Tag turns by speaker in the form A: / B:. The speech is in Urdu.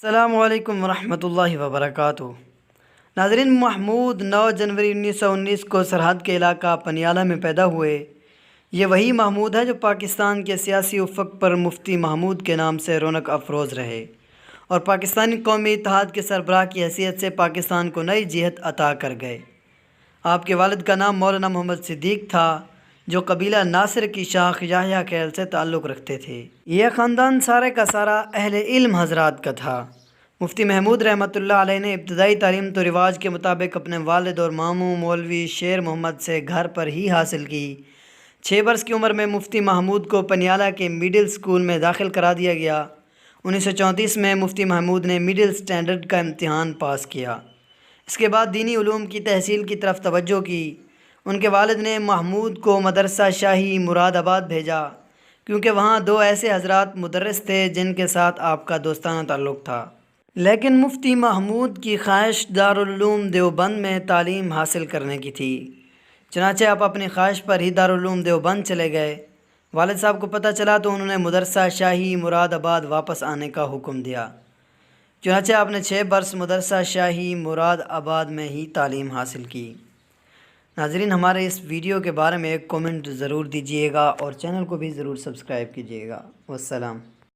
A: السلام علیکم ورحمۃ اللہ وبرکاتہ۔ ناظرین، محمود 9 جنوری 1919 کو سرحد کے علاقہ پنیالہ میں پیدا ہوئے۔ یہ وہی محمود ہے جو پاکستان کے سیاسی افق پر مفتی محمود کے نام سے رونق افروز رہے اور پاکستانی قومی اتحاد کے سربراہ کی حیثیت سے پاکستان کو نئی جہت عطا کر گئے۔ آپ کے والد کا نام مولانا محمد صدیق تھا، جو قبیلہ ناصر کی شاخ یحییٰ خیل سے تعلق رکھتے تھے۔ یہ خاندان سارے کا سارا اہل علم حضرات کا تھا۔ مفتی محمود رحمۃ اللہ علیہ نے ابتدائی تعلیم تو رواج کے مطابق اپنے والد اور ماموں مولوی شیر محمد سے گھر پر ہی حاصل کی۔ 6 برس کی عمر میں مفتی محمود کو پنیالہ کے مڈل اسکول میں داخل کرا دیا گیا۔ 1934 میں مفتی محمود نے مڈل اسٹینڈرڈ کا امتحان پاس کیا۔ اس کے بعد دینی علوم کی تحصیل کی طرف توجہ کی۔ ان کے والد نے محمود کو مدرسہ شاہی مراد آباد بھیجا، کیونکہ وہاں 2 ایسے حضرات مدرس تھے جن کے ساتھ آپ کا دوستانہ تعلق تھا۔ لیکن مفتی محمود کی خواہش دارالعلوم دیوبند میں تعلیم حاصل کرنے کی تھی، چنانچہ آپ اپنی خواہش پر ہی دارالعلوم دیوبند چلے گئے۔ والد صاحب کو پتہ چلا تو انہوں نے مدرسہ شاہی مراد آباد واپس آنے کا حکم دیا، چنانچہ آپ نے 6 برس مدرسہ شاہی مراد آباد میں ہی تعلیم حاصل کی۔ ناظرین، ہمارے اس ویڈیو کے بارے میں ایک کومنٹ ضرور دیجیے گا اور چینل کو بھی ضرور سبسکرائب کیجیے گا۔ والسلام۔